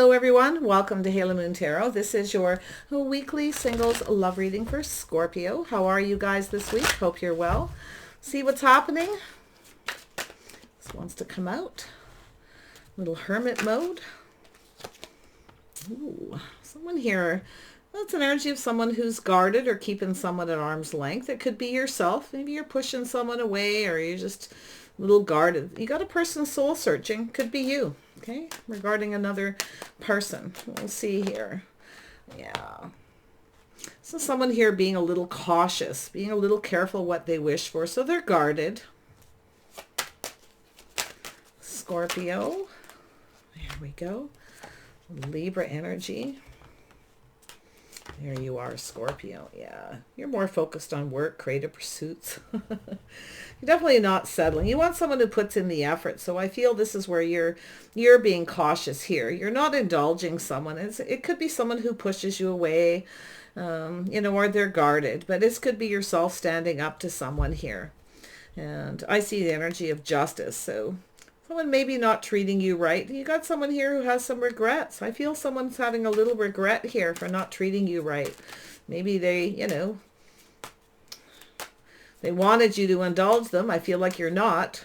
Hello everyone, welcome to Halo Moon Tarot. This is your weekly singles love reading for Scorpio. How are you guys this week? Hope you're well. See what's happening. This wants to come out. Little hermit mode. Ooh, someone here. That's an energy of someone who's guarded or keeping someone at arm's length. It could be yourself. Maybe you're pushing someone away or you're just a little guarded. You got a person soul searching. Could be you. Okay, regarding another person. We'll see here. Yeah. So someone here being a little cautious, being a little careful what they wish for. So they're guarded. Scorpio. There we go. Libra energy. There you are, Scorpio. Yeah, you're more focused on work, creative pursuits. You're definitely not settling. You want someone who puts in the effort. So I feel this is where you're being cautious here. You're not indulging someone. It could be someone who pushes you away, or they're guarded. But this could be yourself standing up to someone here. And I see the energy of justice. So someone maybe not treating you right. You got someone here who has some regrets. I feel someone's having a little regret here for not treating you right. Maybe they, they wanted you to indulge them. I feel like you're not.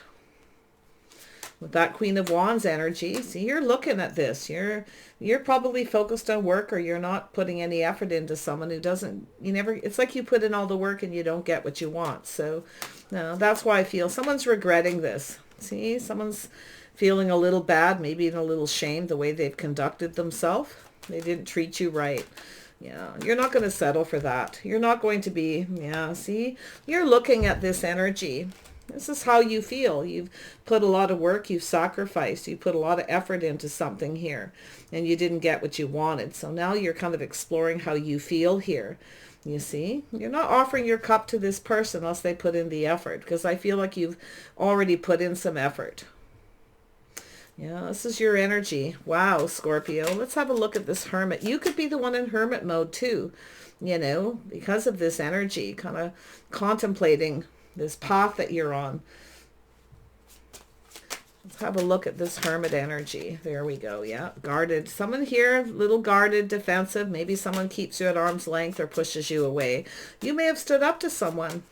With that Queen of Wands energy, see, you're looking at this. You're probably focused on work, or you're not putting any effort into someone who doesn't, it's like you put in all the work and you don't get what you want. So no, that's why I feel someone's regretting this. See, someone's feeling a little bad, maybe even a little shame the way they've conducted themselves. They didn't treat you right. Yeah, you're not going to settle for that. You're not going to be, see, you're looking at this energy. This is how you feel. You've put a lot of work, you've sacrificed, you put a lot of effort into something here, and you didn't get what you wanted. So now you're kind of exploring how you feel here. You see, you're not offering your cup to this person unless they put in the effort, because I feel like you've already put in some effort. Yeah, this is your energy. Wow, Scorpio. Let's have a look at this hermit. You could be the one in hermit mode too, because of this energy, kind of contemplating this path that you're on. Let's have a look at this hermit energy. There we go. Yeah, guarded. Someone here, little guarded, defensive. Maybe someone keeps you at arm's length or pushes you away. You may have stood up to someone.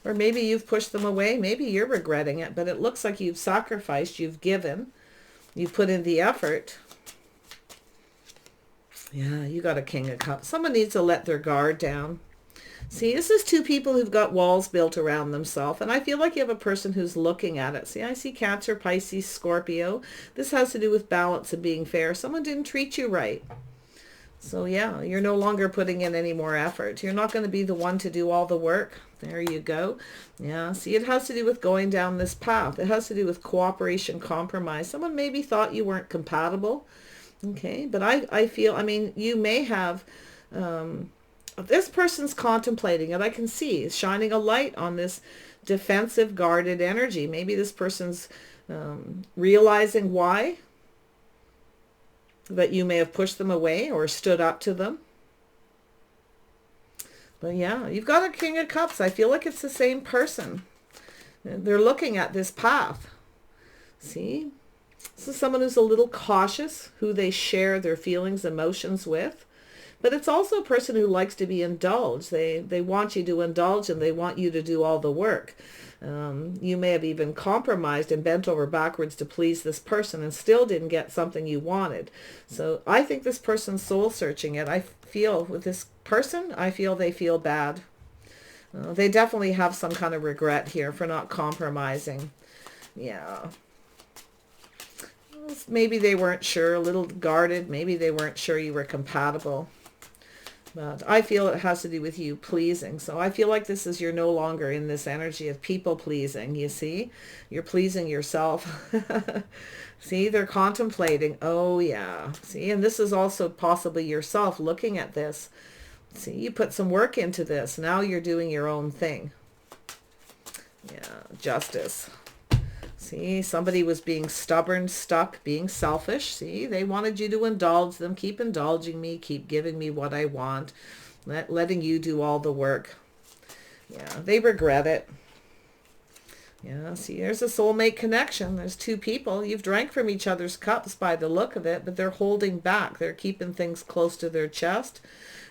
Or maybe you've pushed them away. Maybe you're regretting it, but it looks like you've sacrificed, you've given, you've put in the effort. Yeah, you got a King of Cups. Someone needs to let their guard down. See, this is two people who've got walls built around themselves, and I feel like you have a person who's looking at it. See, I see Cancer, Pisces, Scorpio. This has to do with balance and being fair. Someone didn't treat you right. So yeah, you're no longer putting in any more effort. You're not going to be the one to do all the work. There you go. Yeah, see, it has to do with going down this path. It has to do with cooperation, compromise. Someone maybe thought you weren't compatible. Okay, but I feel, you may have, this person's contemplating it. I can see shining a light on this defensive, guarded energy. Maybe this person's realizing why. That you may have pushed them away or stood up to them. But yeah, you've got a King of Cups. I feel like it's the same person. They're looking at this path. See? This is someone who's a little cautious, who they share their feelings, emotions with. But it's also a person who likes to be indulged. They want you to indulge and they want you to do all the work. You may have even compromised and bent over backwards to please this person and still didn't get something you wanted. So I think this person's soul searching it. I feel with this person, I feel they feel bad. They definitely have some kind of regret here for not compromising. Yeah. Maybe they weren't sure, a little guarded. Maybe they weren't sure you were compatible. But I feel it has to do with you pleasing. So I feel like you're no longer in this energy of people pleasing, you see? You're pleasing yourself. See, they're contemplating. Oh, yeah. See, and this is also possibly yourself looking at this. See, you put some work into this. Now you're doing your own thing. Yeah, justice. See, somebody was being stubborn, stuck, being selfish. See, they wanted you to indulge them. Keep indulging me. Keep giving me what I want. Letting you do all the work. Yeah, they regret it. Yeah, see, there's a soulmate connection. There's two people. You've drank from each other's cups by the look of it, but they're holding back. They're keeping things close to their chest.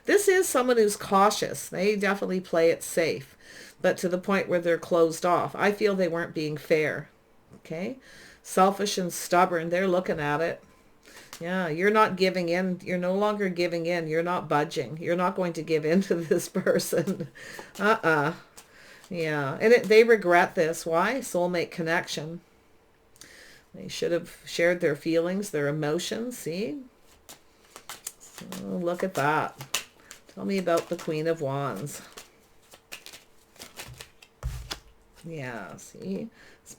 This is someone who's cautious. They definitely play it safe, but to the point where they're closed off. I feel they weren't being fair. Okay? Selfish and stubborn. They're looking at it. Yeah, you're not giving in. You're no longer giving in. You're not budging. You're not going to give in to this person. Yeah, and they regret this. Why? Soulmate connection. They should have shared their feelings, their emotions. See? So look at that. Tell me about the Queen of Wands. Yeah, see?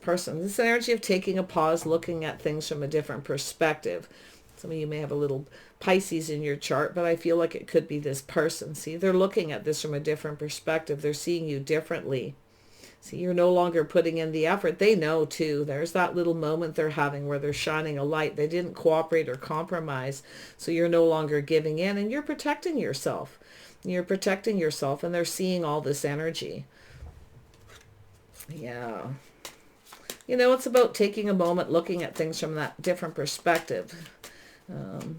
This energy of taking a pause, looking at things from a different perspective. Some of you may have a little Pisces in your chart, but I feel like it could be this person. See, they're looking at this from a different perspective. They're seeing you differently. See, you're no longer putting in the effort. They know too. There's that little moment they're having where they're shining a light. They didn't cooperate or compromise. So you're no longer giving in and you're protecting yourself. You're protecting yourself and they're seeing all this energy. Yeah. You know, it's about taking a moment, looking at things from that different perspective.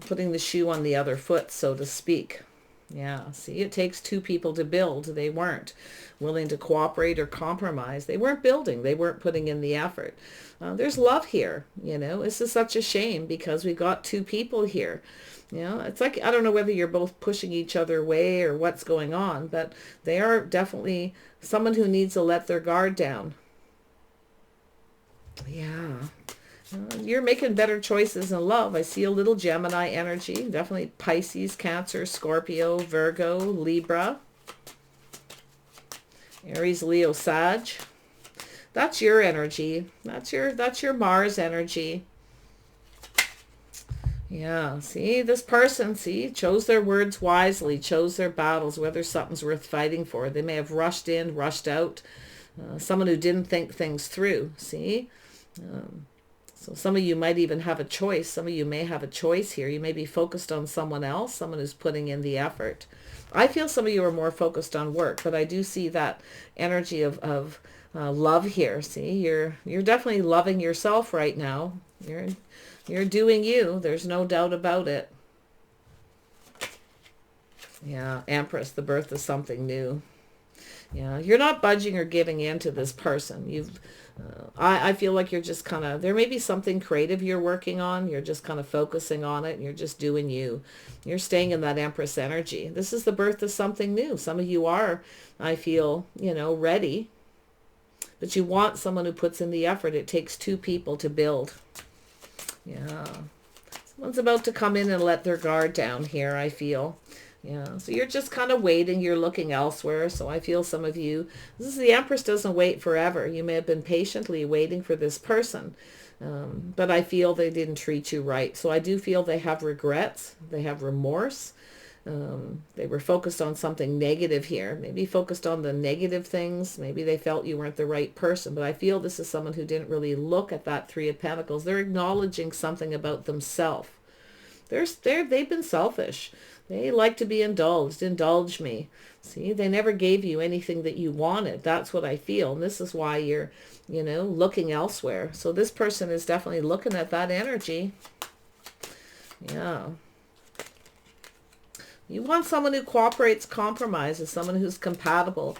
Putting the shoe on the other foot, so to speak. Yeah, see, it takes two people to build. They weren't willing to cooperate or compromise. They weren't building. They weren't putting in the effort. There's love here, you know. This is such a shame because we've got two people here. You know, it's like, I don't know whether you're both pushing each other away or what's going on, but they are definitely someone who needs to let their guard down. Yeah. You're making better choices in love. I see a little Gemini energy. Definitely Pisces, Cancer, Scorpio, Virgo, Libra, Aries, Leo, Sag. That's your energy. That's your Mars energy. Yeah, see, this person, see, chose their words wisely, chose their battles, whether something's worth fighting for. They may have rushed in, rushed out. Someone who didn't think things through, see? So some of you might even have a choice. Some of you may have a choice here. You may be focused on someone else, someone who's putting in the effort. I feel some of you are more focused on work, but I do see that energy of love here. See, you're definitely loving yourself right now. You're doing you. There's no doubt about it. Yeah, Empress, the birth of something new. Yeah, you're not budging or giving in to this person. I feel like you're just kind of, there may be something creative you're working on. You're just kind of focusing on it and you're just doing you. You're staying in that Empress energy. This is the birth of something new. Some of you are, I feel, you know, ready. But you want someone who puts in the effort. It takes two people to build. Yeah. Someone's about to come in and let their guard down here, I feel. Yeah, so you're just kind of waiting. You're looking elsewhere. So I feel some of you, the Empress doesn't wait forever. You may have been patiently waiting for this person, but I feel they didn't treat you right. So I do feel they have regrets. They have remorse. They were focused on something negative here. Maybe focused on the negative things. Maybe they felt you weren't the right person. But I feel this is someone who didn't really look at that Three of Pentacles. They're acknowledging something about themselves. They've been selfish. They like to be indulged. Indulge me. See, they never gave you anything that you wanted. That's what I feel. And this is why you're, you know, looking elsewhere. So this person is definitely looking at that energy. Yeah. You want someone who cooperates, compromises, someone who's compatible.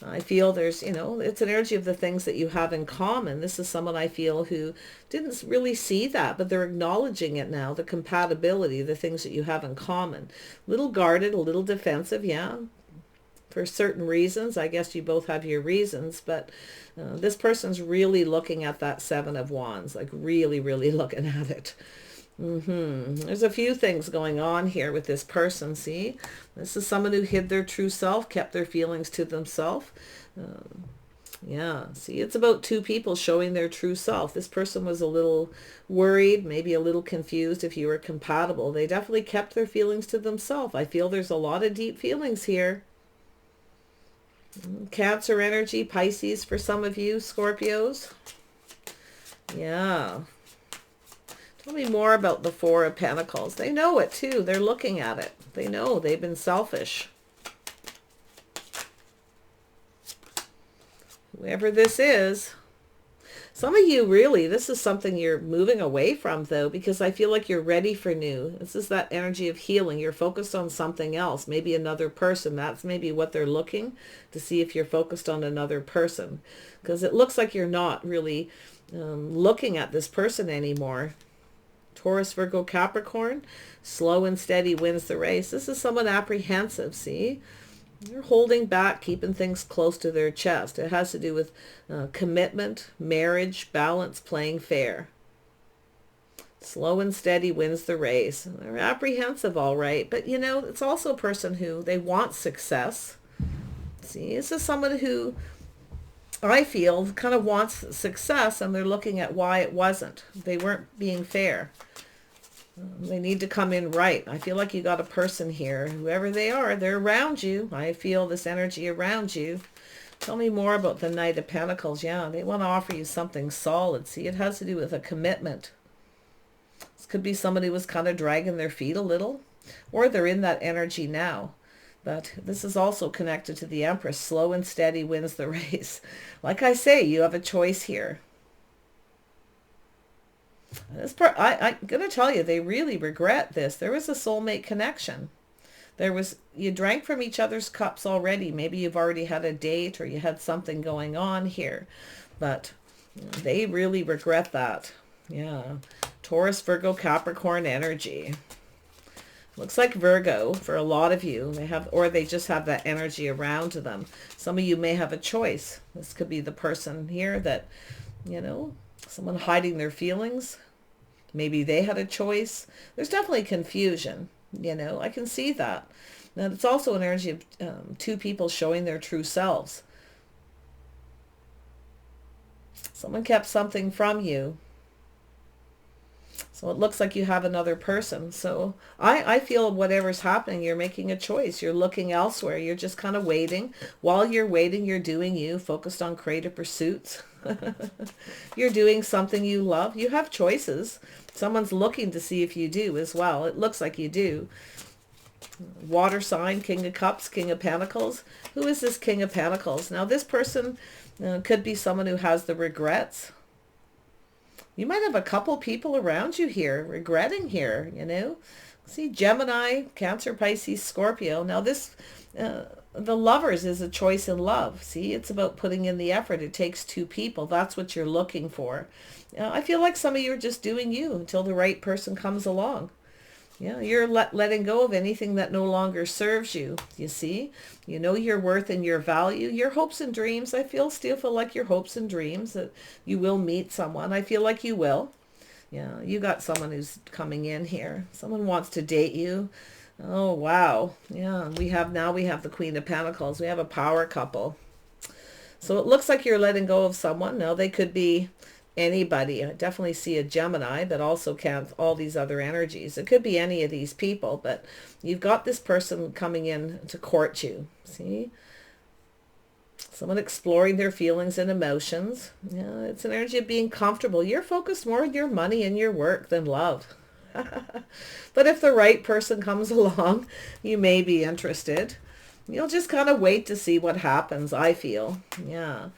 I feel there's, you know, it's an energy of the things that you have in common. This is someone I feel who didn't really see that, but they're acknowledging it now, the compatibility, the things that you have in common. A little guarded, a little defensive, yeah, for certain reasons. I guess you both have your reasons, but this person's really looking at that Seven of Wands, like really, really looking at it. There's a few things going on here with this person. See, this is someone who hid their true self, kept their feelings to themselves. Yeah, see, it's about two people showing their true self. This person was a little worried, maybe a little confused if you were compatible. They definitely kept their feelings to themselves. I feel there's a lot of deep feelings here. Cancer energy, Pisces for some of you, Scorpios. Yeah. Tell me more about the Four of Pentacles. They know it too. They're looking at it. They know they've been selfish. whoever this is. Some of you really, this is something you're moving away from though, because I feel like you're ready for new. This is that energy of healing. You're focused on something else, maybe another person. That's maybe what they're looking to see, if you're focused on another person, because it looks like you're not really looking at this person anymore. Taurus, Virgo, Capricorn, slow and steady wins the race. This is someone apprehensive, see? They're holding back, keeping things close to their chest. It has to do with commitment, marriage, balance, playing fair. Slow and steady wins the race. They're apprehensive, all right. But, you know, it's also a person who, they want success. See, this is someone who, I feel, kind of wants success, and they're looking at why it wasn't. They weren't being fair. They need to come in right. I feel like you got a person here. Whoever they are, they're around you. I feel this energy around you. Tell me more about the Knight of Pentacles. Yeah, they want to offer you something solid. See, it has to do with a commitment. This could be somebody who was kind of dragging their feet a little, or they're in that energy now. But this is also connected to the Empress. Slow and steady wins the race. Like I say, you have a choice here. This part, I'm going to tell you, they really regret this. There was a soulmate connection. You drank from each other's cups already. Maybe you've already had a date, or you had something going on here. But they really regret that. Yeah. Taurus, Virgo, Capricorn energy. Looks like Virgo for a lot of you. They just have that energy around them. Some of you may have a choice. This could be the person here that, you know, someone hiding their feelings. Maybe they had a choice. There's definitely confusion. You know, I can see that. Now, it's also an energy of two people showing their true selves. Someone kept something from you. So it looks like you have another person. So I feel whatever's happening, you're making a choice. You're looking elsewhere. You're just kind of waiting. While you're waiting, you're doing you, focused on creative pursuits. You're doing something you love. You have choices. Someone's looking to see if you do as well. It looks like you do. Water sign, King of Cups, King of Pentacles. Who is this King of Pentacles? Now this person could be someone who has the regrets. You might have a couple people around you here regretting here, you know. See, Gemini, Cancer, Pisces, Scorpio. Now this, the lovers is a choice in love. See, it's about putting in the effort. It takes two people. That's what you're looking for. I feel like some of you are just doing you until the right person comes along. Yeah, you're letting go of anything that no longer serves you, you see. You know your worth and your value. Your hopes and dreams, still feel like your hopes and dreams that you will meet someone. I feel like you will. Yeah, you got someone who's coming in here. Someone wants to date you. Oh, wow. Yeah, we have the Queen of Pentacles. We have a power couple. So it looks like you're letting go of someone. Now, they could be anybody. I definitely see a Gemini, but also count all these other energies. It could be any of these people, but you've got this person coming in to court you. See? Someone exploring their feelings and emotions. Yeah, it's an energy of being comfortable. You're focused more on your money and your work than love. But if the right person comes along, you may be interested. You'll just kind of wait to see what happens, I feel. Yeah.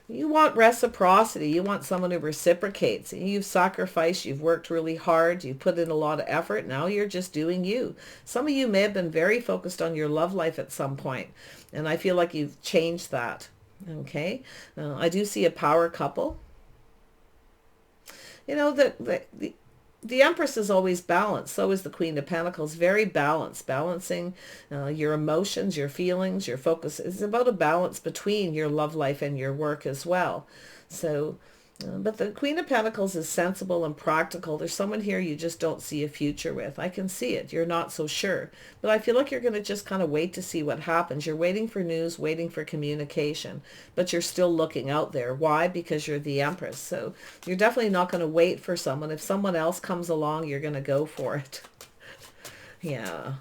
You want reciprocity. You want someone who reciprocates. You've sacrificed. You've worked really hard. You put in a lot of effort. Now you're just doing you. Some of you may have been very focused on your love life at some point, and I feel like you've changed that. Okay. I do see a power couple. You know, the Empress is always balanced. So is the Queen of Pentacles. Very balanced. Balancing your emotions, your feelings, your focus. It's about a balance between your love life and your work as well. So, but the Queen of Pentacles is sensible and practical. There's someone here you just don't see a future with. I can see it. You're not so sure. But I feel like you're going to just kind of wait to see what happens. You're waiting for news, waiting for communication. But you're still looking out there. Why? Because you're the Empress. So you're definitely not going to wait for someone. If someone else comes along, you're going to go for it. Yeah.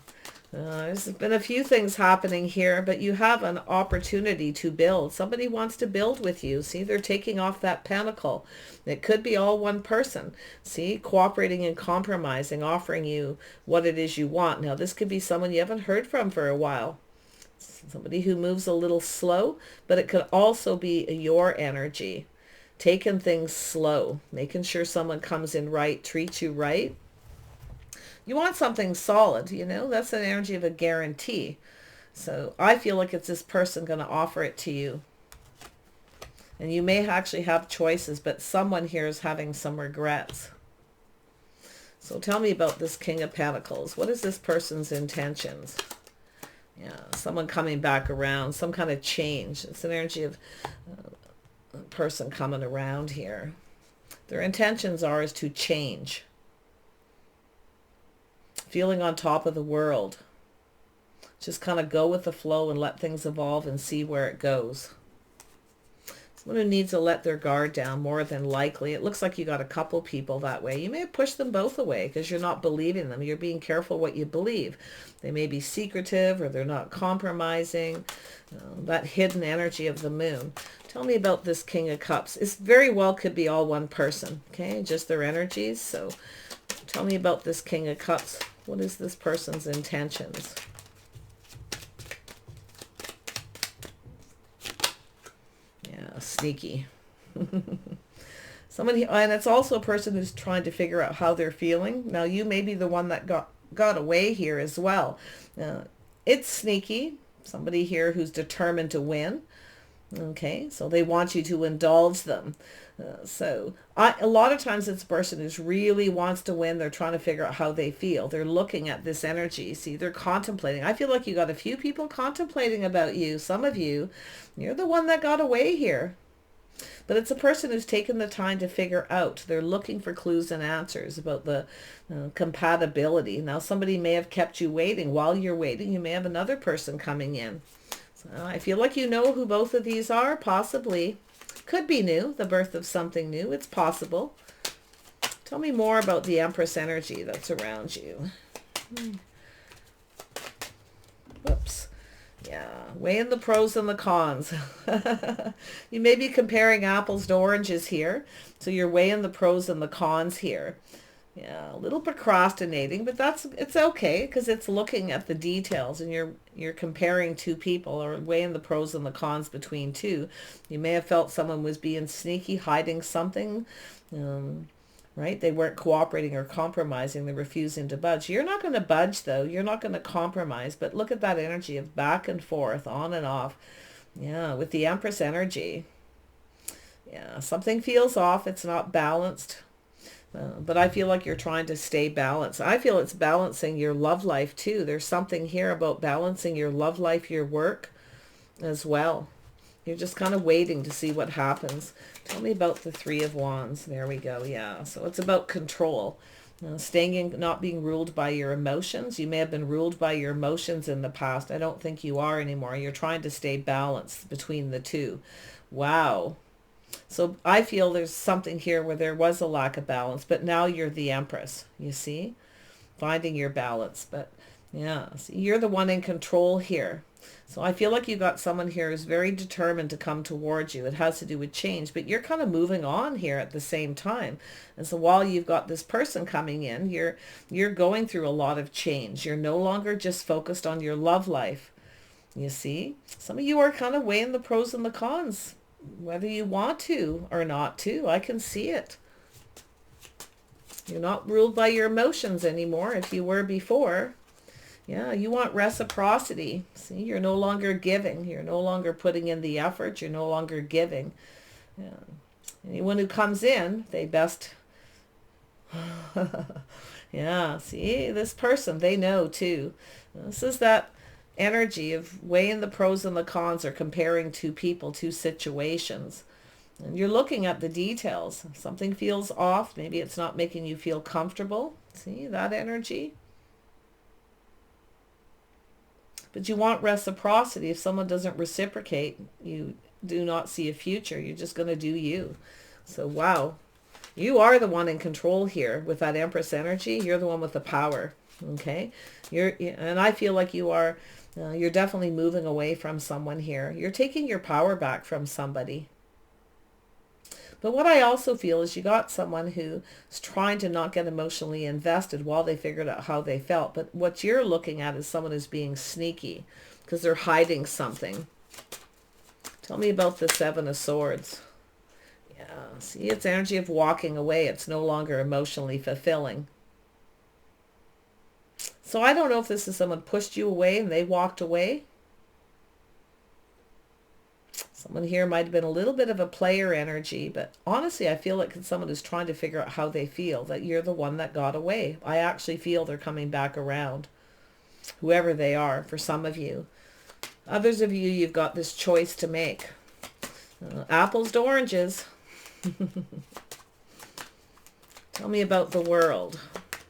There's been a few things happening here, but you have an opportunity to build. Somebody wants to build with you. See, they're taking off that pentacle. It could be all one person. See, cooperating and compromising, offering you what it is you want. Now, this could be someone you haven't heard from for a while. Somebody who moves a little slow, but it could also be your energy. Taking things slow, making sure someone comes in right, treats you right. You want something solid, you know, that's an energy of a guarantee. So I feel like it's this person going to offer it to you. And you may actually have choices, but someone here is having some regrets. So tell me about this King of Pentacles. What is this person's intentions? Yeah, someone coming back around, some kind of change. It's an energy of a person coming around here. Their intentions is to change. Feeling on top of the world. Just kind of go with the flow and let things evolve and see where it goes. Someone who needs to let their guard down, more than likely. It looks like you got a couple people that way. You may have pushed them both away because you're not believing them. You're being careful what you believe. They may be secretive or they're not compromising. That hidden energy of the moon. Tell me about this King of Cups. It very well could be all one person, okay? Just their energies. So tell me about this King of Cups. What is this person's intentions? Sneaky. Somebody, and it's also a person who's trying to figure out how they're feeling. Now you may be the one that got away here as well. It's sneaky. Somebody here who's determined to win. Okay, so they want you to indulge them. A lot of times it's a person who really wants to win. They're trying to figure out how they feel. They're looking at this energy. See, they're contemplating. I feel like you got a few people contemplating about you. Some of you, you're the one that got away here. But it's a person who's taken the time to figure out. They're looking for clues and answers about the compatibility. Now, somebody may have kept you waiting. While you're waiting, you may have another person coming in. So I feel like you know who both of these are, possibly. Could be new, the birth of something new. It's possible. Tell me more about the Empress energy that's around you. Whoops. Yeah, weighing the pros and the cons. You may be comparing apples to oranges here. So you're weighing the pros and the cons here. Yeah, a little procrastinating, but it's okay because it's looking at the details and you're comparing two people or weighing the pros and the cons between two. You may have felt someone was being sneaky, hiding something, right? They weren't cooperating or compromising. They're refusing to budge. You're not going to budge though. You're not going to compromise, but look at that energy of back and forth, on and off. Yeah, with the Empress energy. Yeah, something feels off. It's not balanced. But I feel like you're trying to stay balanced. I feel it's balancing your love life too. There's something here about balancing your love life, your work as well. You're just kind of waiting to see what happens. Tell me about the Three of Wands. There we go. Yeah. So it's about control. Staying in, not being ruled by your emotions. You may have been ruled by your emotions in the past. I don't think you are anymore. You're trying to stay balanced between the two. Wow. So I feel there's something here where there was a lack of balance, but now you're the Empress, you see, finding your balance. But yeah, see, you're the one in control here. So I feel like you got someone here who's very determined to come towards you. It has to do with change, but you're kind of moving on here at the same time. And so while you've got this person coming in, you're going through a lot of change. You're no longer just focused on your love life. You see, some of you are kind of weighing the pros and the cons, whether you want to or not to. I can see it. You're not ruled by your emotions anymore if you were before. Yeah, you want reciprocity. See, you're no longer giving. You're no longer putting in the effort. You're no longer giving. Yeah. Anyone who comes in, they best... Yeah, see, this person, they know too. This is that energy of weighing the pros and the cons or comparing two people, two situations. And you're looking at the details. Something feels off. Maybe it's not making you feel comfortable. See that energy? But you want reciprocity. If someone doesn't reciprocate, you do not see a future. You're just going to do you. So, wow. You are the one in control here with that Empress energy. You're the one with the power. Okay? And I feel like you are, you're definitely moving away from someone here. You're taking your power back from somebody. But what I also feel is you got someone who's trying to not get emotionally invested while they figured out how they felt. But what you're looking at is someone who's being sneaky because they're hiding something. Tell me about the Seven of Swords. Yeah, see, it's energy of walking away. It's no longer emotionally fulfilling. So I don't know if this is someone pushed you away and they walked away. Someone here might have been a little bit of a player energy, but honestly, I feel like it's someone who's trying to figure out how they feel, that you're the one that got away. I actually feel they're coming back around, whoever they are, for some of you. Others of you, you've got this choice to make. Apples to oranges. Tell me about the world,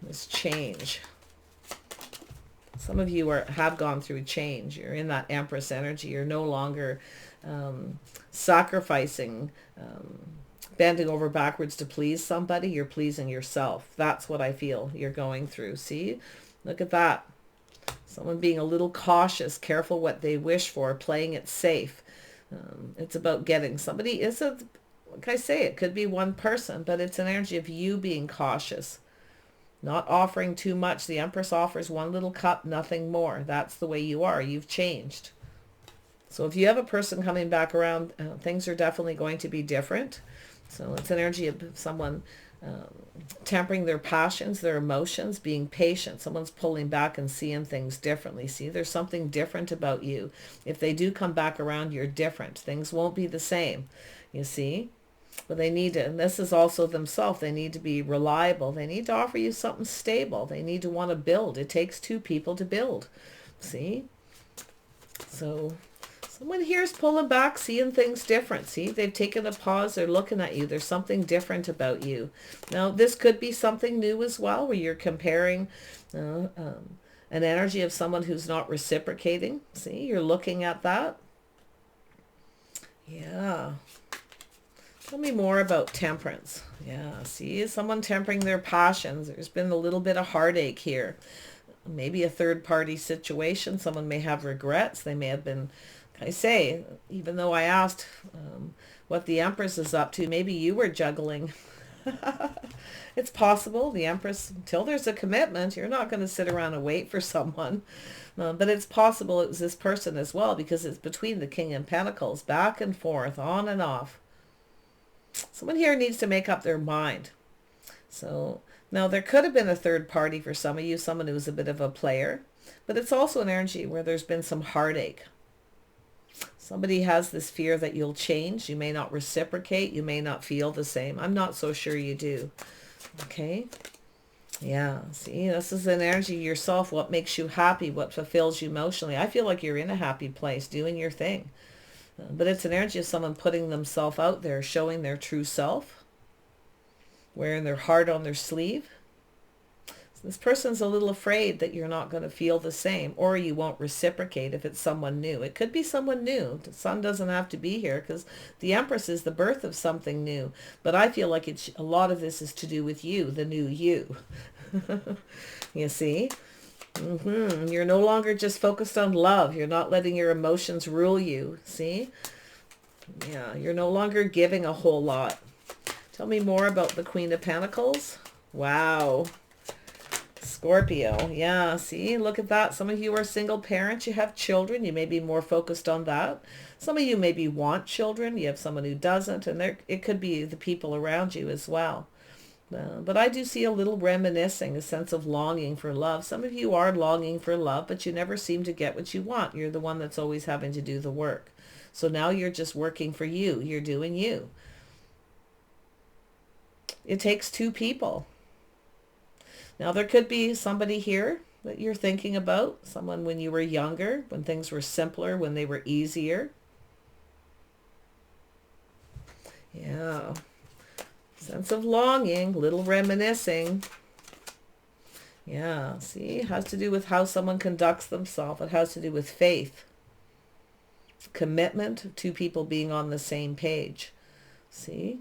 this change. Some of you have gone through change. You're in that Empress energy. You're no longer sacrificing, bending over backwards to please somebody. You're pleasing yourself. That's what I feel you're going through. See? Look at that. Someone being a little cautious, careful what they wish for, playing it safe. It's about getting somebody. Like I say, it could be one person, but it's an energy of you being cautious. Not offering too much. The Empress offers one little cup, nothing more. That's the way you are. You've changed. So if you have a person coming back around, things are definitely going to be different. So it's an energy of someone tempering their passions, their emotions, being patient. Someone's pulling back and seeing things differently. See, there's something different about you. If they do come back around, you're different. Things won't be the same, you see. But they need to, and this is also themselves, they need to be reliable. They need to offer you something stable. They need to want to build. It takes two people to build. See? So someone here is pulling back, seeing things different. See, they've taken a pause. They're looking at you. There's something different about you. Now, this could be something new as well, where you're comparing an energy of someone who's not reciprocating. See, you're looking at that. Yeah. Tell me more about temperance. Yeah, see, someone tempering their passions. There's been a little bit of heartache here. Maybe a third-party situation. Someone may have regrets. They may have been, I say, even though I asked what the Empress is up to, maybe you were juggling. It's possible. The Empress, until there's a commitment, you're not going to sit around and wait for someone. But it's possible it was this person as well, because it's between the King and Pentacles, back and forth, on and off. Someone here needs to make up their mind. So now there could have been a third party for some of you, someone who was a bit of a player, but it's also an energy where there's been some heartache. Somebody has this fear that you'll change. You may not reciprocate. You may not feel the same. I'm not so sure you do. Okay. Yeah. See, this is an energy yourself. What makes you happy? What fulfills you emotionally? I feel like you're in a happy place doing your thing. But it's an energy of someone putting themselves out there, showing their true self, wearing their heart on their sleeve. So this person's a little afraid that you're not going to feel the same, or you won't reciprocate if it's someone new. It could be someone new. The sun doesn't have to be here, because the Empress is the birth of something new. But I feel like a lot of this is to do with you, the new you. You see? You're no longer just focused on love. You're not letting your emotions rule you. See? Yeah, you're no longer giving a whole lot. Tell me more about the Queen of Pentacles. Wow. Scorpio. Yeah, see? Look at that. Some of you are single parents. You have children. You may be more focused on that. Some of you maybe want children. You have someone who doesn't. And it could be the people around you as well. But I do see a little reminiscing, a sense of longing for love. Some of you are longing for love, but you never seem to get what you want. You're the one that's always having to do the work. So now you're just working for you. You're doing you. It takes two people. Now there could be somebody here that you're thinking about. Someone when you were younger, when things were simpler, when they were easier. Yeah. Sense of longing, little reminiscing. Yeah, see, it has to do with how someone conducts themselves. It has to do with faith. Commitment, two people being on the same page. See?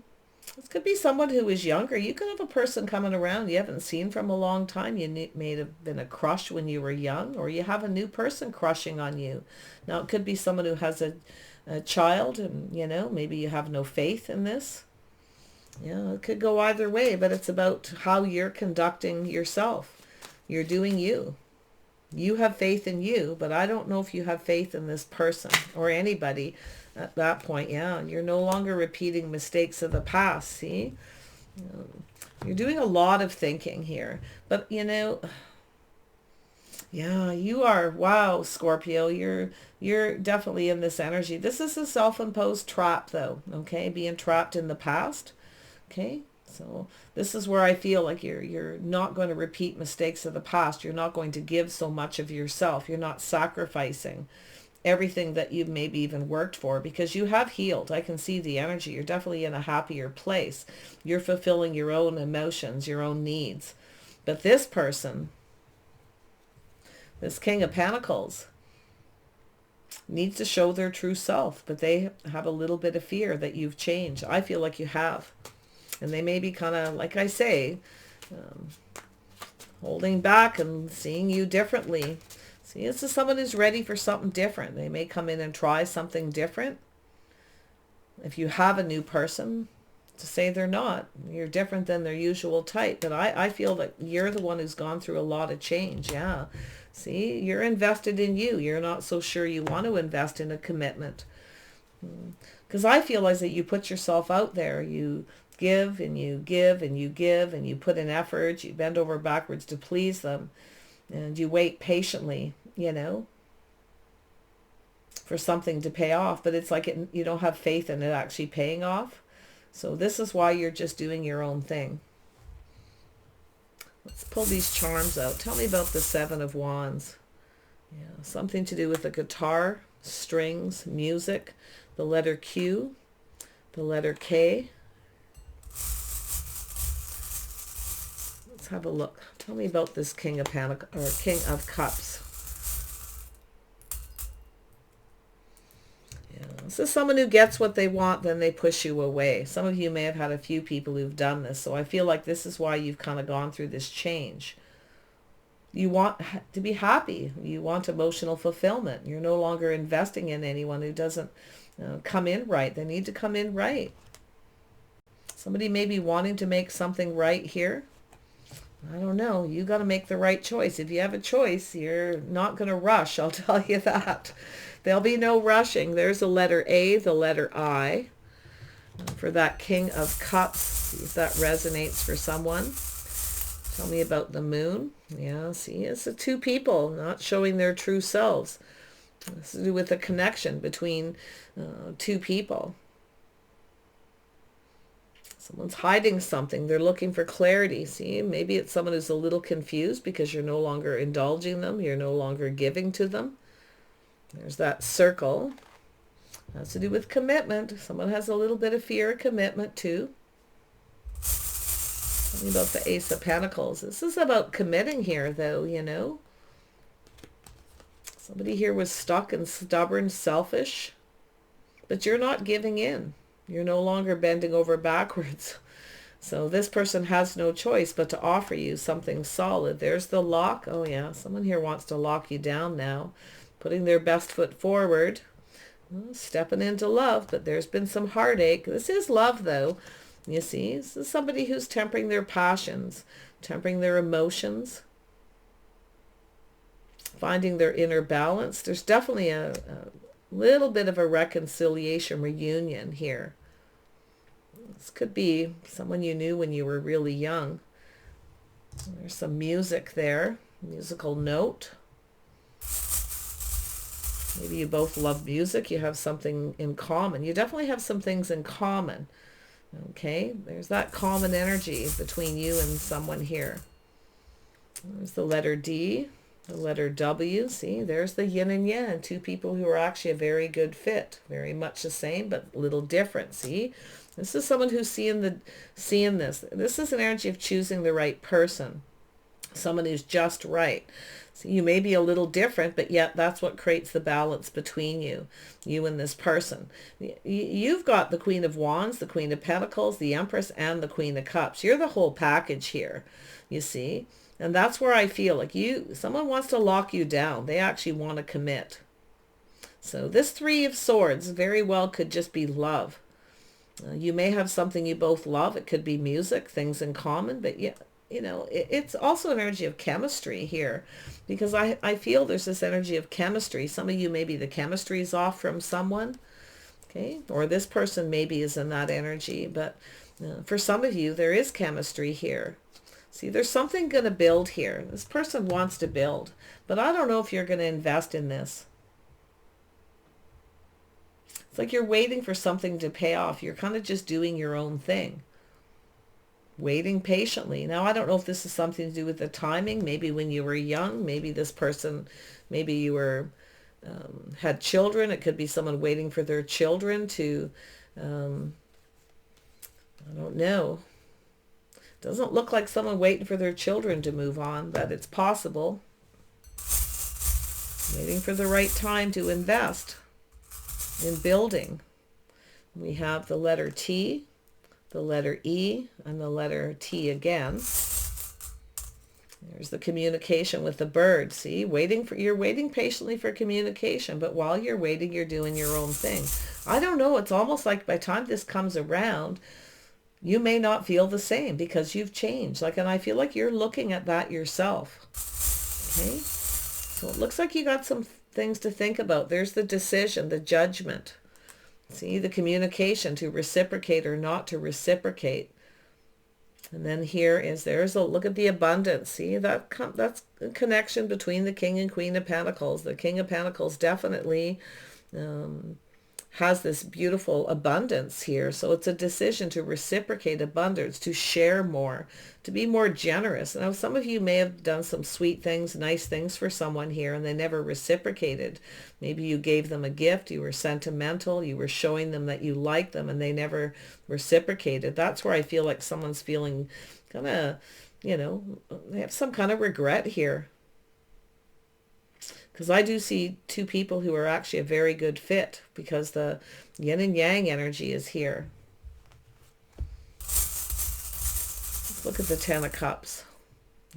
This could be someone who is younger. You could have a person coming around you haven't seen from a long time. You may have been a crush when you were young, or you have a new person crushing on you. Now, it could be someone who has a child, and, maybe you have no faith in this. Yeah, it could go either way, but it's about how you're conducting yourself. You're doing you. You have faith in you, but I don't know if you have faith in this person or anybody at that point. Yeah, you're no longer repeating mistakes of the past, see? You're doing a lot of thinking here. But, yeah, you are. Wow, Scorpio, you're definitely in this energy. This is a self-imposed trap, though, okay? Being trapped in the past, okay? So this is where I feel like you're not going to repeat mistakes of the past. You're not going to give so much of yourself. You're not sacrificing everything that you've maybe even worked for, because you have healed. I can see the energy. You're definitely in a happier place. You're fulfilling your own emotions, your own needs. But this person, this King of Pentacles, needs to show their true self, but they have a little bit of fear that you've changed. I feel like you have. And they may be kind of, like I say, holding back and seeing you differently. See, this is someone who's ready for something different. They may come in and try something different. If you have a new person, to say they're not, you're different than their usual type. But I feel that you're the one who's gone through a lot of change. Yeah. See, you're invested in you. You're not so sure you want to invest in a commitment. Because I feel as that you put yourself out there. You give and you give and you give and you put in effort. You bend over backwards to please them. And you wait patiently, for something to pay off. But it's like you don't have faith in it actually paying off. So this is why you're just doing your own thing. Let's pull these charms out. Tell me about the Seven of Wands. Yeah, something to do with the guitar, strings, music, the letter Q, the letter K. Let's have a look. Tell me about this King of King of Cups. Yeah, this is someone who gets what they want, then they push you away. Some of you may have had a few people who've done this, so I feel like this is why you've kind of gone through this change. You want to be happy. You want emotional fulfillment. You're no longer investing in anyone who doesn't come in right. They need to come in right. Somebody may be wanting to make something right here. I don't know. You got to make the right choice. If you have a choice, you're not going to rush. I'll tell you that. There'll be no rushing. There's the letter A, the letter I. For that King of Cups, see if that resonates for someone. Tell me about the moon. Yeah, see, it's the two people not showing their true selves. This is to do with the connection between two people. Someone's hiding something. They're looking for clarity. See, maybe it's someone who's a little confused because you're no longer indulging them. You're no longer giving to them. There's that circle. Has to do with commitment. Someone has a little bit of fear of commitment too. Tell me about the Ace of Pentacles. This is about committing here though, Somebody here was stuck and stubborn, selfish. But you're not giving in. You're no longer bending over backwards. So this person has no choice but to offer you something solid. There's the lock. Oh yeah, someone here wants to lock you down now. Putting their best foot forward. Well, stepping into love, but there's been some heartache. This is love though. You see, this is somebody who's tempering their passions, tempering their emotions, finding their inner balance. There's definitely a little bit of a reconciliation, reunion here. This could be someone you knew when you were really young. There's some music there, musical note. Maybe you both love music. You have something in common. You definitely have some things in common. Okay, there's that common energy between you and someone here. There's the letter D, the letter W. See, there's the yin and yang. Two people who are actually a very good fit. Very much the same, but a little different. See, this is someone who's seeing this. This is an energy of choosing the right person. Someone who's just right. So you may be a little different, but yet that's what creates the balance between you and this person. You've got the Queen of Wands, the Queen of Pentacles, the Empress, and the Queen of Cups. You're the whole package here, you see. And that's where I feel like someone wants to lock you down. They actually want to commit. So this Three of Swords very well could just be love. You may have something you both love. It could be music, things in common, but yeah, it's also an energy of chemistry here, because I feel there's this energy of chemistry. Some of you, maybe the chemistry is off from someone, okay? Or this person maybe is in that energy, but for some of you, there is chemistry here. See, there's something going to build here. This person wants to build, but I don't know if you're going to invest in this. It's like you're waiting for something to pay off. You're kind of just doing your own thing, waiting patiently. Now, I don't know if this is something to do with the timing. Maybe when you were young, maybe this person, maybe you were had children. It could be someone waiting for their children to, I don't know. Doesn't look like someone waiting for their children to move on, but it's possible. Waiting for the right time to invest in building. We have the letter T, the letter E, and the letter T again. There's the communication with the bird. See, you're waiting patiently for communication, but while you're waiting, you're doing your own thing. I don't know. It's almost like by the time this comes around, you may not feel the same because you've changed. And I feel like you're looking at that yourself. Okay? So it looks like you got some things to think about. There's the decision, the judgment. See, the communication, to reciprocate or not to reciprocate. And then there's a look at the abundance. See, that's a connection between the King and Queen of Pentacles. The King of Pentacles definitely has this beautiful abundance here. So it's a decision to reciprocate abundance, to share more, to be more generous. Now, some of you may have done some sweet things, nice things for someone here, and they never reciprocated. Maybe you gave them a gift, you were sentimental, you were showing them that you liked them, and they never reciprocated. That's where I feel like someone's feeling kind of, they have some kind of regret here. Because I do see two people who are actually a very good fit, because the yin and yang energy is here. Let's look at the Ten of Cups.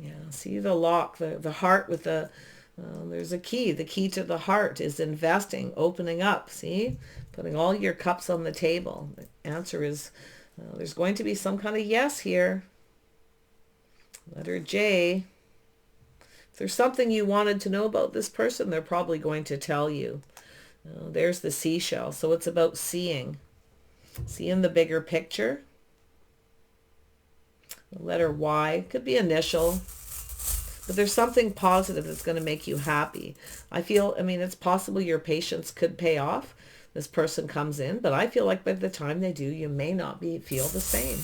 Yeah, see the lock, the heart with there's a key. The key to the heart is investing, opening up, see? Putting all your cups on the table. The answer is there's going to be some kind of yes here. Letter J. If there's something you wanted to know about this person, they're probably going to tell you. There's the seashell. So it's about seeing the bigger picture. The letter Y could be initial, but there's something positive that's going to make you happy. It's possible your patience could pay off. This person comes in, but I feel like by the time they do, you may not feel the same.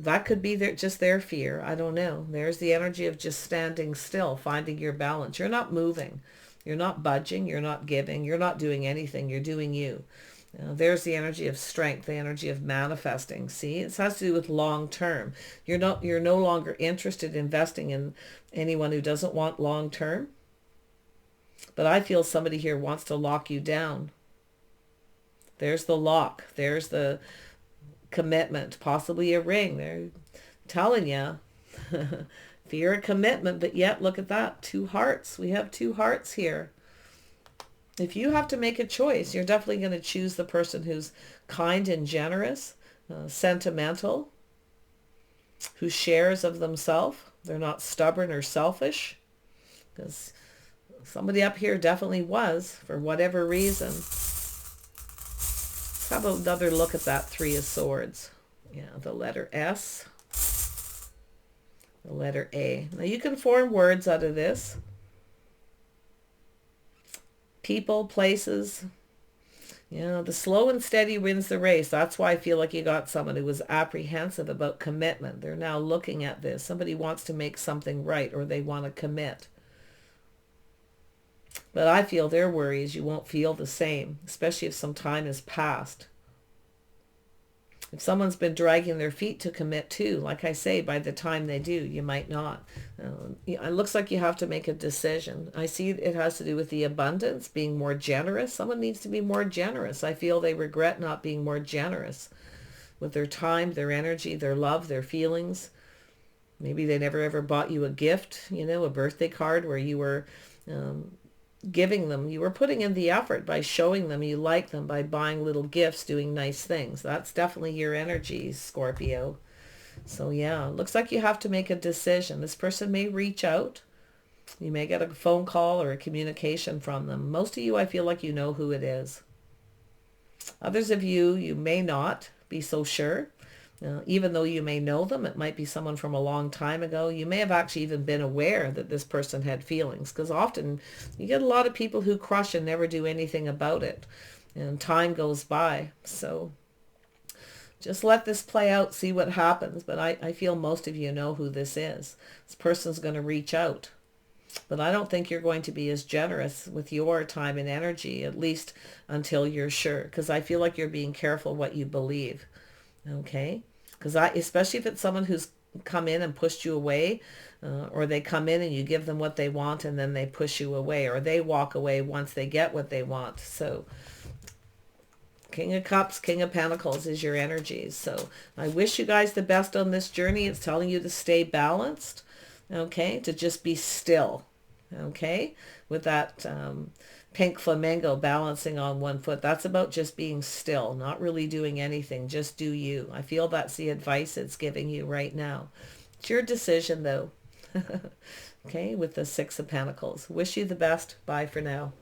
That could be just their fear. I don't know. There's the energy of just standing still, finding your balance. You're not moving. You're not budging. You're not giving. You're not doing anything. You're doing you. There's the energy of strength, the energy of manifesting. See, it has to do with long term. You're no longer interested in investing in anyone who doesn't want long term. But I feel somebody here wants to lock you down. There's the lock. There's the commitment, possibly a ring. They're telling you fear of commitment, but yet look at that, 2 hearts. We have 2 hearts here. If you have to make a choice, you're definitely going to choose the person who's kind and generous, sentimental, who shares of themselves. They're not stubborn or selfish, because somebody up here definitely was, for whatever reason. Let's have another look at that 3 of Swords. Yeah, the letter S, the letter A. Now you can form words out of this. People, places. The slow and steady wins the race. That's why I feel like you got someone who was apprehensive about commitment. They're now looking at this. Somebody wants to make something right, or they want to commit. But I feel their worry is you won't feel the same, especially if some time has passed. If someone's been dragging their feet to commit too, like I say, by the time they do, you might not. It looks like you have to make a decision. I see it has to do with the abundance, being more generous. Someone needs to be more generous. I feel they regret not being more generous with their time, their energy, their love, their feelings. Maybe they never ever bought you a gift, a birthday card where you were giving them, you were putting in the effort by showing them you like them, by buying little gifts, doing nice things. That's definitely your energy, Scorpio. So yeah, looks like you have to make a decision. This person may reach out. You may get a phone call or a communication from them. Most of you, I feel like you know who it is. Others of you, you may not be so sure. Even though you may know them, it might be someone from a long time ago. You may have actually even been aware that this person had feelings, because often you get a lot of people who crush and never do anything about it. And time goes by. So just let this play out, see what happens. But I feel most of you know who this is. This person's going to reach out. But I don't think you're going to be as generous with your time and energy, at least until you're sure. Because I feel like you're being careful what you believe. Okay? Because especially if it's someone who's come in and pushed you away, or they come in and you give them what they want and then they push you away, or they walk away once they get what they want. So King of Cups, King of Pentacles is your energies. So I wish you guys the best on this journey. It's telling you to stay balanced. Okay, to just be still, okay, with that pink flamingo balancing on one foot. That's about just being still, not really doing anything. Just do you. I feel that's the advice it's giving you right now. It's your decision, though. Okay, with the Six of Pentacles. Wish you the best. Bye for now.